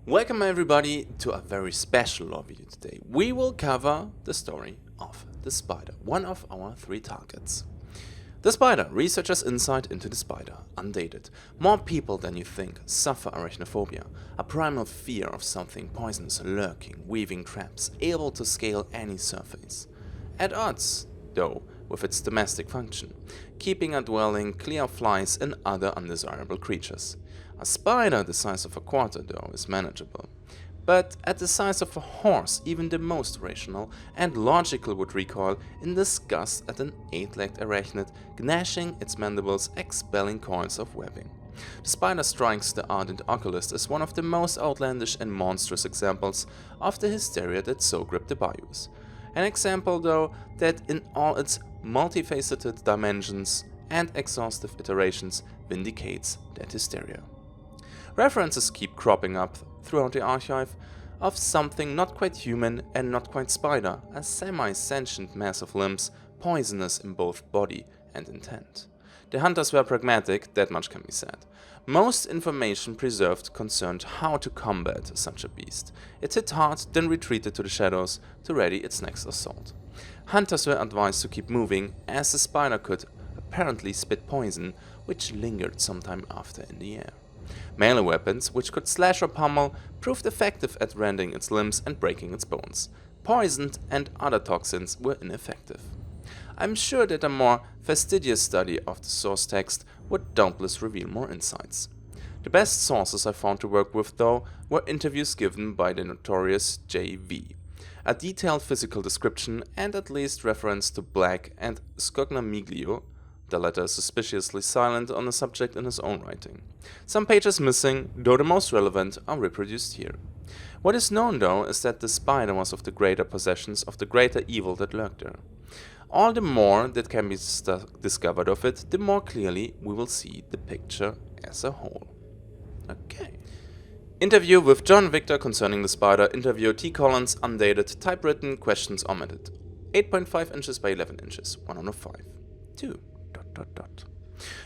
Welcome everybody to a very special lore video today. We will cover the story of the spider, one of our 3 targets. The spider, researchers' insight into the spider, undated. More people than you think suffer arachnophobia, a primal fear of something poisonous lurking, weaving traps, able to scale any surface. At odds, though, with its domestic function, keeping a dwelling clear of flies and other undesirable creatures. A spider the size of a quarter, though, is manageable. But at the size of a horse, even the most rational and logical would recoil in disgust at an 8-legged arachnid gnashing its mandibles, expelling coils of webbing. The spider strikes the ardent oculist as one of the most outlandish and monstrous examples of the hysteria that so gripped the bayous. An example, though, that in all its multifaceted dimensions and exhaustive iterations vindicates that hysteria. References keep cropping up throughout the archive of something not quite human and not quite spider, a semi-sentient mass of limbs, poisonous in both body and intent. The hunters were pragmatic, that much can be said. Most information preserved concerned how to combat such a beast. It hit hard, then retreated to the shadows to ready its next assault. Hunters were advised to keep moving, as the spider could apparently spit poison, which lingered sometime after in the air. Melee weapons, which could slash or pummel, proved effective at rending its limbs and breaking its bones. Poisoned and other toxins were ineffective. I'm sure that a more fastidious study of the source text would doubtless reveal more insights. The best sources I found to work with, though, were interviews given by the notorious J.V., a detailed physical description and at least reference to Black and Scognamiglio, the latter suspiciously silent on the subject in his own writing. Some pages missing, though the most relevant are reproduced here. What is known, though, is that the spider was of the greater possessions of the greater evil that lurked there. All the more that can be discovered of it, the more clearly we will see the picture as a whole. Okay. Interview with John Victor concerning the spider, interview T. Collins, undated, typewritten, questions omitted. 8.5 inches by 11 inches, 105. 2.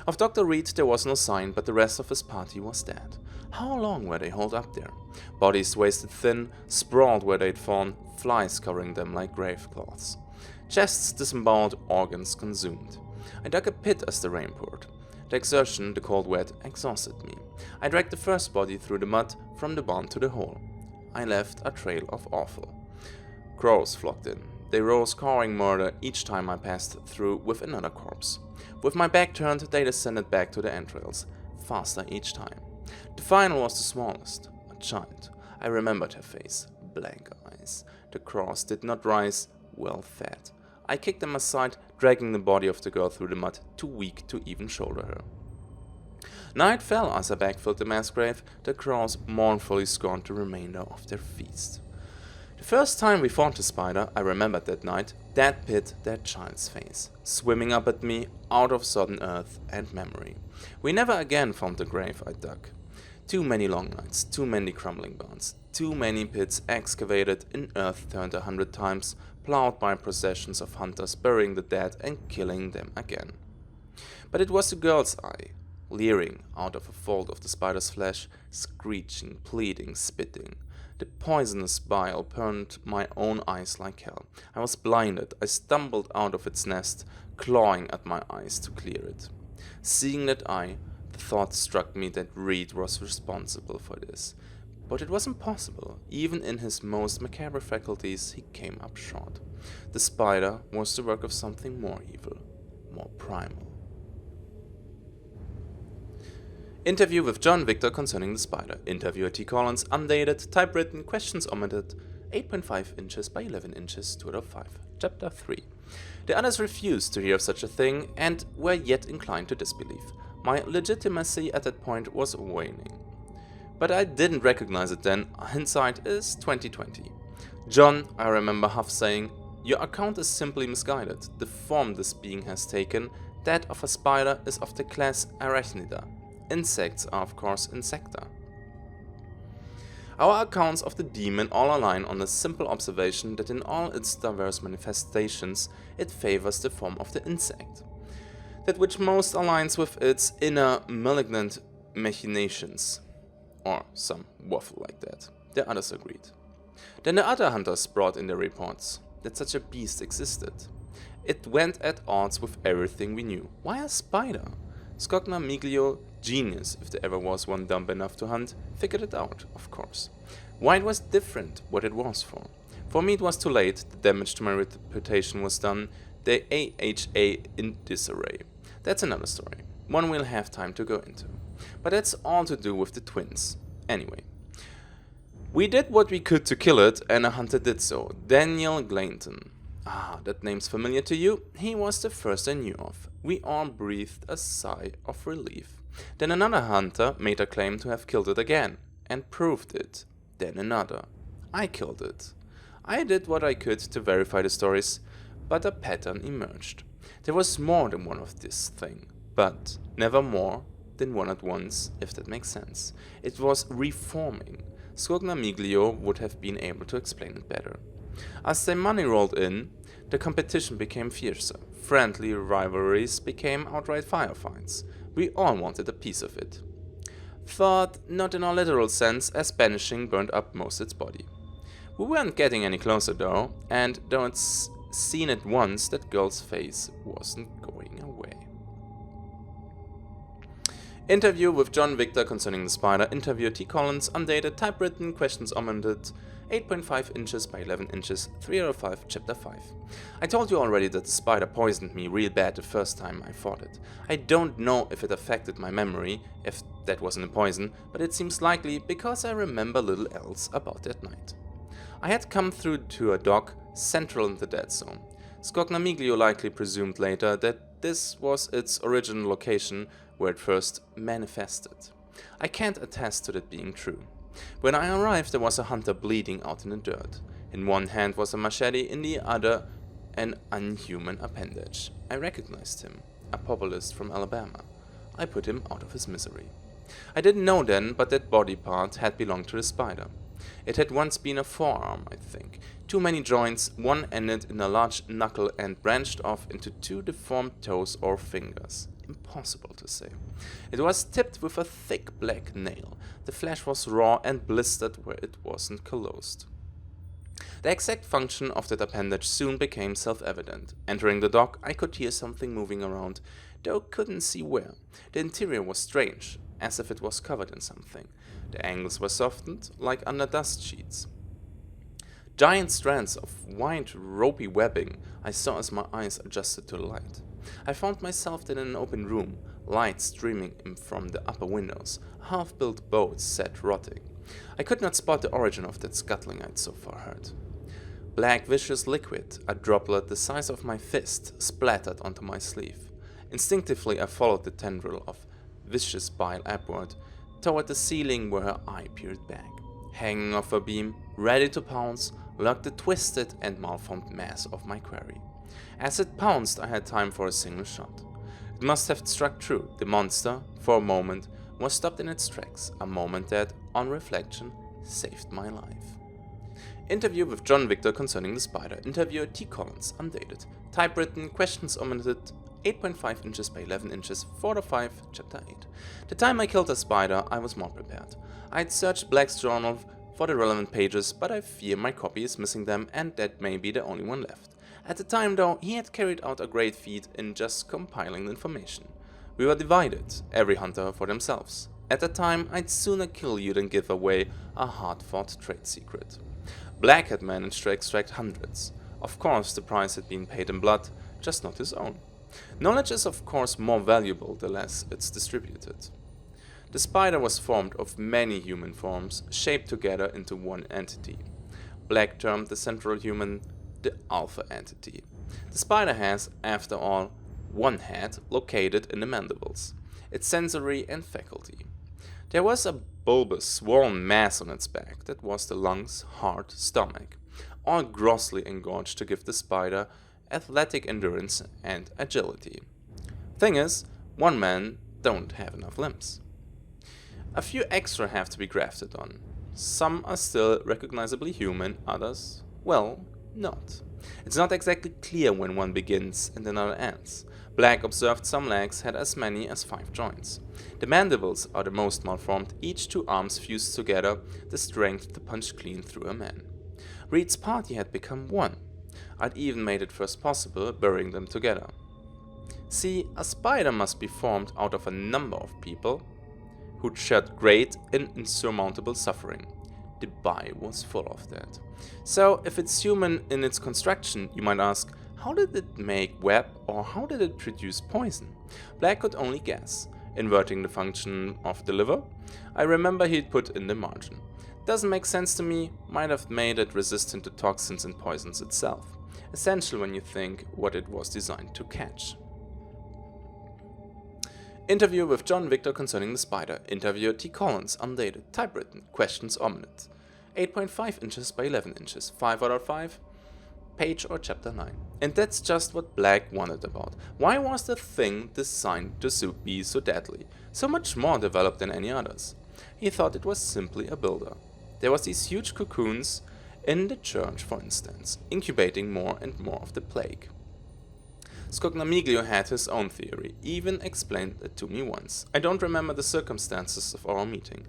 Of Dr. Reed there was no sign, but the rest of his party was dead. How long were they holed up there? Bodies wasted thin, sprawled where they'd fallen, flies covering them like grave cloths. Chests disemboweled, organs consumed. I dug a pit as the rain poured. The exertion, the cold wet, exhausted me. I dragged the first body through the mud, from the barn to the hole. I left a trail of offal. Crows flocked in. They rose cawing murder each time I passed through with another corpse. With my back turned, they descended back to the entrails, faster each time. The final was the smallest, a child. I remembered her face, blank eyes. The crows did not rise, well fed. I kicked them aside, dragging the body of the girl through the mud, too weak to even shoulder her. Night fell as I backfilled the mass grave. The crows mournfully scorned the remainder of their feast. The first time we fought the spider, I remembered that night, that pit, that child's face, swimming up at me out of sodden earth and memory. We never again found the grave I dug. Too many long nights, too many crumbling bones, too many pits excavated in earth turned 100 times, plowed by processions of hunters burying the dead and killing them again. But it was the girl's eye, leering out of a fold of the spider's flesh, screeching, pleading, spitting. The poisonous bile burned my own eyes like hell. I was blinded. I stumbled out of its nest, clawing at my eyes to clear it. Seeing that eye, the thought struck me that Reed was responsible for this. But it was impossible. Even in his most macabre faculties, he came up short. The spider was the work of something more evil, more primal. Interview with John Victor concerning the spider. Interviewer T. Collins, undated, typewritten, questions omitted. 8.5 inches by 11 inches, 205. Chapter 3. The others refused to hear of such a thing and were yet inclined to disbelief. My legitimacy at that point was waning. But I didn't recognize it then. Hindsight is 2020. John, I remember half saying, your account is simply misguided. The form this being has taken, that of a spider, is of the class Arachnida. Insects are of course insecta. Our accounts of the demon all align on the simple observation that in all its diverse manifestations it favors the form of the insect, that which most aligns with its inner malignant machinations. or some waffle like that. The others agreed. Then the other hunters brought in their reports that such a beast existed. It went at odds with everything we knew. Why a spider? Scogna Miglio, genius if there ever was one dumb enough to hunt, figured it out, of course. Why it was different, what it was for. For me it was too late, the damage to my reputation was done, the AHA in disarray. That's another story, one we'll have time to go into. But that's all to do with the twins. Anyway. We did what we could to kill it, and a hunter did so, Daniel Glanton. Ah, that name's familiar to you. He was the first I knew of. We all breathed a sigh of relief. Then another hunter made a claim to have killed it again, and proved it. Then another. I killed it. I did what I could to verify the stories, but a pattern emerged. There was more than one of this thing, but never more than one at once, if that makes sense. It was reforming. Scogna Miglio would have been able to explain it better. As the money rolled in, the competition became fiercer. Friendly rivalries became outright firefights. We all wanted a piece of it. Thought not in a literal sense, as banishing burned up most its body. We weren't getting any closer though, and though it's seen it once, that girl's face wasn't going away. Interview with John Victor concerning the spider. Interviewer T. Collins, undated, typewritten, questions omitted, 8.5 inches by 11 inches, 305, chapter 5. I told you already that the spider poisoned me real bad the first time I fought it. I don't know if it affected my memory, if that wasn't a poison, but it seems likely because I remember little else about that night. I had come through to a dock central in the dead zone. Scogna Miglio likely presumed later that this was its original location where it first manifested. I can't attest to that being true. When I arrived, there was a hunter bleeding out in the dirt. In one hand was a machete, in the other an unhuman appendage. I recognized him, a populist from Alabama. I put him out of his misery. I didn't know then, but that body part had belonged to the spider. It had once been a forearm, I think. Too many joints, one ended in a large knuckle and branched off into two deformed toes or fingers. Impossible to say. It was tipped with a thick black nail. The flesh was raw and blistered where it wasn't callosed. The exact function of that appendage soon became self-evident. Entering the dock, I could hear something moving around, though couldn't see where. The interior was strange, as if it was covered in something. The angles were softened, like under dust sheets. Giant strands of white, ropey webbing I saw as my eyes adjusted to the light. I found myself in an open room, light streaming in from the upper windows, a half-built boat sat rotting. I could not spot the origin of that scuttling I'd so far heard. Black viscous liquid, a droplet the size of my fist, splattered onto my sleeve. Instinctively I followed the tendril of viscous bile upward, toward the ceiling where her eye peered back. Hanging off a beam, ready to pounce, lurked the twisted and malformed mass of my quarry. As it pounced, I had time for a single shot. It must have struck true. The monster, for a moment, was stopped in its tracks, a moment that, on reflection, saved my life. Interview with John Victor concerning the spider. Interviewer T. Collins, undated. Typewritten, questions omitted, 8.5 inches by 11 inches, 4-5, chapter 8. The time I killed the spider, I was more prepared. I'd searched Black's journal for the relevant pages, but I fear my copy is missing them, and that may be the only one left. At the time, though, he had carried out a great feat in just compiling the information. We were divided, every hunter for themselves. At the time, I'd sooner kill you than give away a hard-fought trade secret. Black had managed to extract hundreds. Of course, the price had been paid in blood, just not his own. Knowledge is of course more valuable the less it's distributed. The spider was formed of many human forms, shaped together into one entity. Black termed the central human the alpha entity. The spider has, after all, one head located in the mandibles, its sensory and faculty. There was a bulbous, swollen mass on its back that was the lungs, heart, stomach, all grossly engorged to give the spider athletic endurance and agility. Thing is, one man don't have enough limbs. A few extra have to be grafted on. Some are still recognizably human, others, well, not. It's not exactly clear when one begins and another ends. Black observed some legs had as many as 5 joints. The mandibles are the most malformed, each 2 arms fused together, the strength to punch clean through a man. Reed's party had become one. I'd even made it first possible, burying them together. See, a spider must be formed out of a number of people who'd shared great and insurmountable suffering. The Bai was full of that. So, if it's human in its construction, you might ask, how did it make web or how did it produce poison? Black could only guess. Inverting the function of the liver? I remember he'd put in the margin. Doesn't make sense to me, might have made it resistant to toxins and poisons itself. Essential when you think what it was designed to catch. Interview with John Victor concerning the spider. Interviewer T. Collins, undated, typewritten, questions ominous. 8.5 inches by 11 inches, 5 out of 5, page or chapter 9. And that's just what Black wondered about. Why was the thing designed to be so deadly, so much more developed than any others? He thought it was simply a builder. There was these huge cocoons in the church, for instance, incubating more and more of the plague. Scognamiglio had his own theory, even explained it to me once. I don't remember the circumstances of our meeting.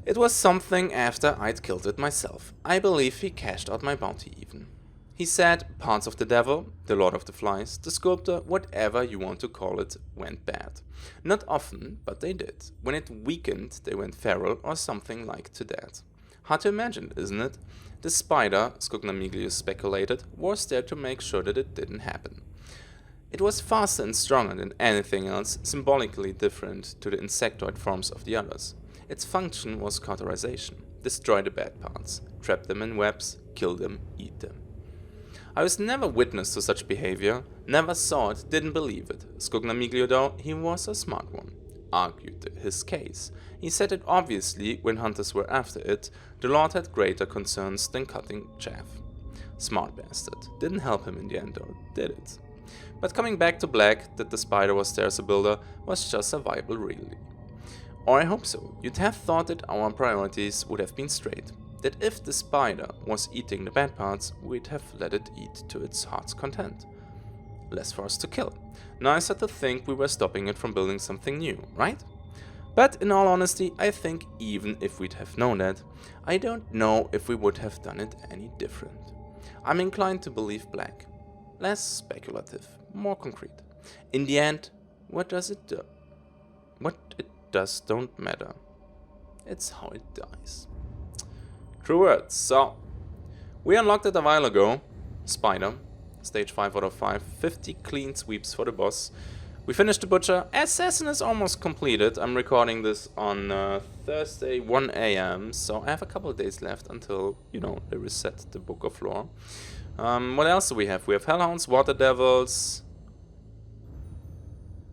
It was something after I'd killed it myself. I believe he cashed out my bounty even. He said parts of the devil, the Lord of the Flies, the sculptor, whatever you want to call it, went bad. Not often, but they did. When it weakened, they went feral or something like to that. Hard to imagine, isn't it? The spider, Scognamiglio speculated, was there to make sure that it didn't happen. It was faster and stronger than anything else, symbolically different to the insectoid forms of the others. Its function was cauterization. Destroy the bad parts, trap them in webs, kill them, eat them. I was never witness to such behavior, never saw it, didn't believe it. Scognamiglio, though, he was a smart one. Argued his case. He said that obviously, when hunters were after it, the Lord had greater concerns than cutting chaff. Smart bastard. Didn't help him in the end, though, did it? But coming back to Black, that the spider was there as a builder, was just survival really. Or I hope so. You'd have thought that our priorities would have been straight. That if the spider was eating the bad parts, we'd have let it eat to its heart's content. Less for us to kill. Nicer to think we were stopping it from building something new, right? But in all honesty, I think even if we'd have known that, I don't know if we would have done it any different. I'm inclined to believe Black. Less speculative, more concrete. In the end, what does it do? What it does don't matter. It's how it dies. True words. So, we unlocked it a while ago. Spider. Stage 5 out of 5. 50 clean sweeps for the boss. We finished the Butcher. Assassin is almost completed. I'm recording this on Thursday, 1 AM. So I have a couple of days left until, they reset the Book of Lore. What else do we have? We have Hellhounds, Water Devils.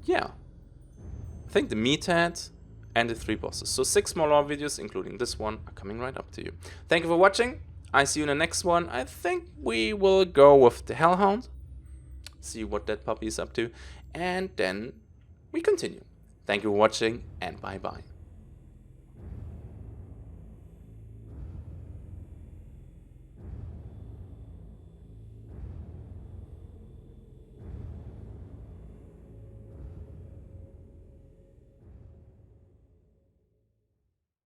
Yeah. I think the Meathead and the 3 bosses. So 6 more lore videos, including this one, are coming right up to you. Thank you for watching. I see you in the next one. I think we will go with the Hellhound. See what that puppy is up to. And then we continue. Thank you for watching and bye bye.